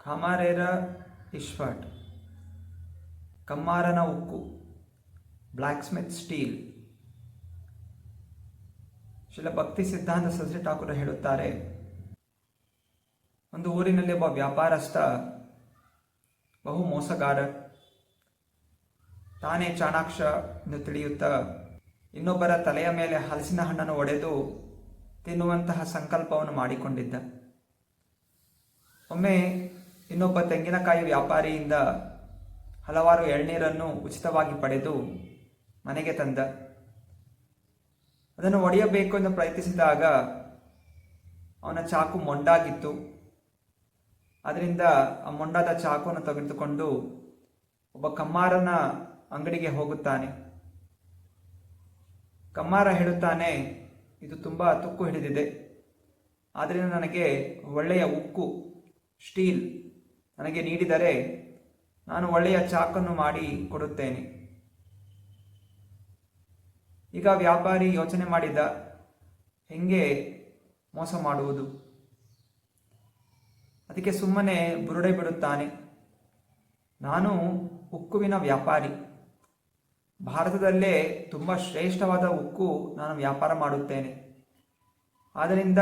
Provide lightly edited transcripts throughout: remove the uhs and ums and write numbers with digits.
ಖಾಮಾರೇರ ಇಶ್ವಟ್, ಕಮ್ಮಾರನ ಉಕ್ಕು, black Smith steel. Srila ಭಕ್ತಿ ಸಿದ್ಧಾಂತ ಸರಸ್ವತಿ ಠಾಕೂರ್ ಹೇಳುತ್ತಾರೆ, ಒಂದು ಊರಿನಲ್ಲಿ ಒಬ್ಬ ವ್ಯಾಪಾರಸ್ಥ ಬಹು ಮೋಸಗಾರ, ತಾನೇ ಚಾಣಾಕ್ಷ ಎಂದು ತಿಳಿಯುತ್ತಾ ಇನ್ನೊಬ್ಬರ ತಲೆಯ ಮೇಲೆ ಹಲಸಿನ ಹಣ್ಣನ್ನು ಒಡೆದು ತಿನ್ನುವಂತಹ ಸಂಕಲ್ಪವನ್ನು ಮಾಡಿಕೊಂಡಿದ್ದ. ಒಮ್ಮೆ ಇನ್ನೊಬ್ಬ ತೆಂಗಿನಕಾಯಿ ವ್ಯಾಪಾರಿಯಿಂದ ಹಲವಾರು ಎಳ್ನೀರನ್ನು ಉಚಿತವಾಗಿ ಪಡೆದು ಮನೆಗೆ ತಂದ. ಅದನ್ನು ಒಡೆಯಬೇಕು ಎಂದು ಪ್ರಯತ್ನಿಸಿದಾಗ ಅವನ ಚಾಕು ಮೊಂಡಾಗಿತ್ತು. ಅದರಿಂದ ಆ ಮೊಂಡಾದ ಚಾಕುವನ್ನು ತೆಗೆದುಕೊಂಡು ಒಬ್ಬ ಕಮ್ಮಾರನ ಅಂಗಡಿಗೆ ಹೋಗುತ್ತಾನೆ. ಕಮ್ಮಾರ ಹೇಳುತ್ತಾನೆ, ಇದು ತುಂಬ ತುಕ್ಕು ಹಿಡಿದಿದೆ, ಆದ್ದರಿಂದ ನನಗೆ ಒಳ್ಳೆಯ ಉಕ್ಕು ಸ್ಟೀಲ್ ನನಗೆ ನೀಡಿದರೆ ನಾನು ಒಳ್ಳೆಯ ಚಾಕನ್ನು ಮಾಡಿ ಕೊಡುತ್ತೇನೆ. ಈಗ ವ್ಯಾಪಾರಿ ಯೋಚನೆ ಮಾಡಿದ, ಹೆಂಗೆ ಮೋಸ ಮಾಡುವುದು? ಅದಕ್ಕೆ ಸುಮ್ಮನೆ ಬುರುಡೆ ಬಿಡುತ್ತಾನೆ, ನಾನು ಉಕ್ಕುವಿನ ವ್ಯಾಪಾರಿ, ಭಾರತದಲ್ಲೇ ತುಂಬ ಶ್ರೇಷ್ಠವಾದ ಉಕ್ಕು ನಾನು ವ್ಯಾಪಾರ ಮಾಡುತ್ತೇನೆ. ಆದ್ದರಿಂದ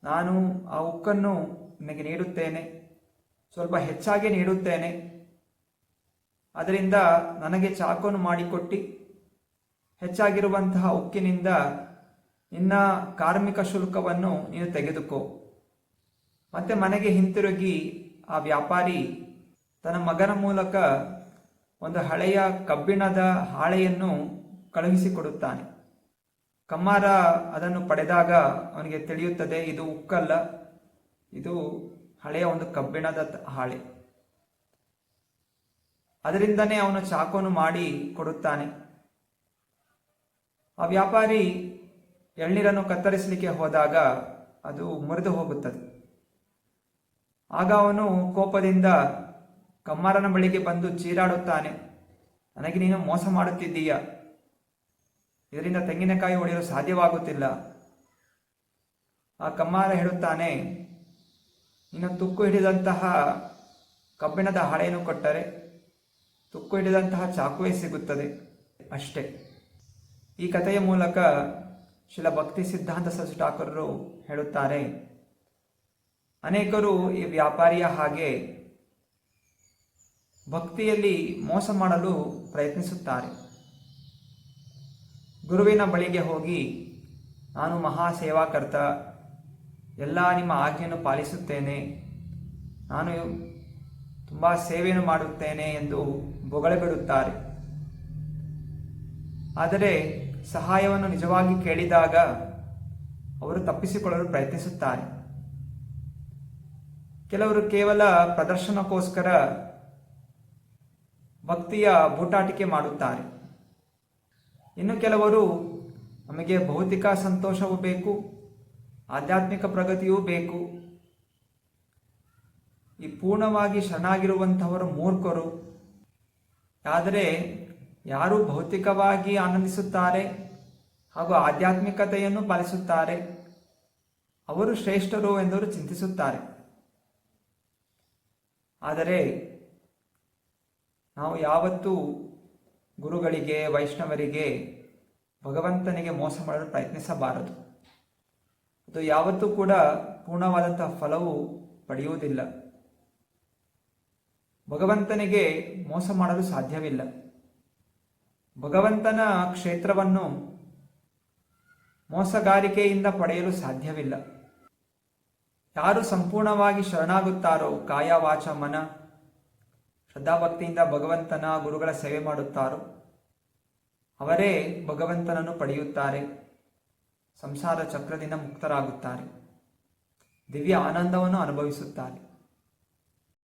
ನಾನು ಆ ಉಕ್ಕನ್ನು ನಿನಗೆ ನೀಡುತ್ತೇನೆ, ಸ್ವಲ್ಪ ಹೆಚ್ಚಾಗಿ ನೀಡುತ್ತೇನೆ. ಅದರಿಂದ ನನಗೆ ಚಾಕುವನ್ನು ಮಾಡಿಕೊಟ್ಟು ಹೆಚ್ಚಾಗಿರುವಂತಹ ಉಕ್ಕಿನಿಂದ ನಿನ್ನ ಕಾರ್ಮಿಕ ಶುಲ್ಕವನ್ನು ನೀನು ತೆಗೆದುಕೋ. ಮತ್ತೆ ಮನೆಗೆ ಹಿಂತಿರುಗಿ ಆ ವ್ಯಾಪಾರಿ ತನ್ನ ಮಗನ ಮೂಲಕ ಒಂದು ಹಳೆಯ ಕಬ್ಬಿಣದ ಹಾಳೆಯನ್ನು ಕಳುಹಿಸಿಕೊಡುತ್ತಾನೆ. ಕಮ್ಮಾರ ಅದನ್ನು ಪಡೆದಾಗ ಅವನಿಗೆ ತಿಳಿಯುತ್ತದೆ, ಇದು ಉಕ್ಕಲ್ಲ, ಇದು ಹಳೆಯ ಒಂದು ಕಬ್ಬಿಣದ ಹಾಳೆ. ಅದರಿಂದನೇ ಅವನು ಚಾಕುವನ್ನು ಮಾಡಿ ಕೊಡುತ್ತಾನೆ. ಆ ವ್ಯಾಪಾರಿ ಎಳ್ನೀರನ್ನು ಕತ್ತರಿಸಲಿಕ್ಕೆ ಹೋದಾಗ ಅದು ಮುರಿದು ಹೋಗುತ್ತದೆ. ಆಗ ಅವನು ಕೋಪದಿಂದ ಕಮ್ಮಾರನ ಬಳಿಗೆ ಬಂದು ಚೀರಾಡುತ್ತಾನೆ, ನನಗೆ ನೀನು ಮೋಸ ಮಾಡುತ್ತಿದ್ದೀಯ, ಇದರಿಂದ ತೆಂಗಿನಕಾಯಿ ಒಡೆಯಲು ಸಾಧ್ಯವಾಗುತ್ತಿಲ್ಲ. ಆ ಕಮ್ಮಾರ ಹೇಳುತ್ತಾನೆ, ನೀನು ತುಕ್ಕು ಹಿಡಿದಂತಹ ಕಬ್ಬಿಣದ ಹಾಳೆಯನ್ನು ಕೊಟ್ಟರೆ ತುಕ್ಕು ಹಿಡಿದಂತಹ ಚಾಕುವೇ ಸಿಗುತ್ತದೆ ಅಷ್ಟೇ. ಈ ಕಥೆಯ ಮೂಲಕ ಶ್ರೀಲ ಭಕ್ತಿ ಸಿದ್ಧಾಂತ ಸರಸ್ವತಿ ಠಾಕೂರರು ಹೇಳುತ್ತಾರೆ, ಅನೇಕರು ಈ ವ್ಯಾಪಾರಿಯ ಹಾಗೆ ಭಕ್ತಿಯಲ್ಲಿ ಮೋಸ ಮಾಡಲು ಪ್ರಯತ್ನಿಸುತ್ತಾರೆ. ಗುರುವಿನ ಬಳಿಗೆ ಹೋಗಿ, ನಾನು ಮಹಾ ಸೇವಾಕರ್ತ, ಎಲ್ಲ ನಿಮ್ಮ ಆಜ್ಞೆಯನ್ನು ಪಾಲಿಸುತ್ತೇನೆ, ನಾನು ತುಂಬ ಸೇವೆಯನ್ನು ಮಾಡುತ್ತೇನೆ ಎಂದು ಬೊಗಳೆಬಿಡುತ್ತಾರೆ. ಆದರೆ ಸಹಾಯವನ್ನು ನಿಜವಾಗಿ ಕೇಳಿದಾಗ ಅವರು ತಪ್ಪಿಸಿಕೊಳ್ಳಲು ಪ್ರಯತ್ನಿಸುತ್ತಾರೆ. ಕೆಲವರು ಕೇವಲ ಪ್ರದರ್ಶನಕ್ಕೋಸ್ಕರ ಭಕ್ತಿಯ ಬೂಟಾಟಿಕೆ ಮಾಡುತ್ತಾರೆ. ಇನ್ನು ಕೆಲವರು, ನಮಗೆ ಭೌತಿಕ ಸಂತೋಷವೂ ಬೇಕು, ಆಧ್ಯಾತ್ಮಿಕ ಪ್ರಗತಿಯೂ ಬೇಕು, ಈ ಪೂರ್ಣವಾಗಿ ಶರಣಾಗಿರುವಂಥವರು ಮೂರ್ಖರು. ಆದರೆ ಯಾರು ಭೌತಿಕವಾಗಿ ಆನಂದಿಸುತ್ತಾರೆ ಹಾಗೂ ಆಧ್ಯಾತ್ಮಿಕತೆಯನ್ನು ಪಾಲಿಸುತ್ತಾರೆ ಅವರು ಶ್ರೇಷ್ಠರು ಎಂದವರು ಚಿಂತಿಸುತ್ತಾರೆ. ಆದರೆ ನಾವು ಯಾವತ್ತೂ ಗುರುಗಳಿಗೆ, ವೈಷ್ಣವರಿಗೆ, ಭಗವಂತನಿಗೆ ಮೋಸ ಮಾಡಲು ಪ್ರಯತ್ನಿಸಬಾರದು. ಅದು ಯಾವತ್ತೂ ಕೂಡ ಪೂರ್ಣವಾದಂತಹ ಫಲವು ಪಡೆಯುವುದಿಲ್ಲ. ಭಗವಂತನಿಗೆ ಮೋಸ ಮಾಡಲು ಸಾಧ್ಯವಿಲ್ಲ. ಭಗವಂತನ ಕ್ಷೇತ್ರವನ್ನು ಮೋಸಗಾರಿಕೆಯಿಂದ ಪಡೆಯಲು ಸಾಧ್ಯವಿಲ್ಲ. ಯಾರು ಸಂಪೂರ್ಣವಾಗಿ ಶರಣಾಗುತ್ತಾರೋ, ಕಾಯ ವಾಚ ಮನ ಶ್ರದ್ಧಾಭಕ್ತಿಯಿಂದ ಭಗವಂತನ ಗುರುಗಳ ಸೇವೆ ಮಾಡುತ್ತಾರೋ ಅವರೇ ಭಗವಂತನನ್ನು ಪಡೆಯುತ್ತಾರೆ, ಸಂಸಾರ ಚಕ್ರದಿಂದ ಮುಕ್ತರಾಗುತ್ತಾರೆ, ದಿವ್ಯ ಆನಂದವನ್ನು ಅನುಭವಿಸುತ್ತಾರೆ.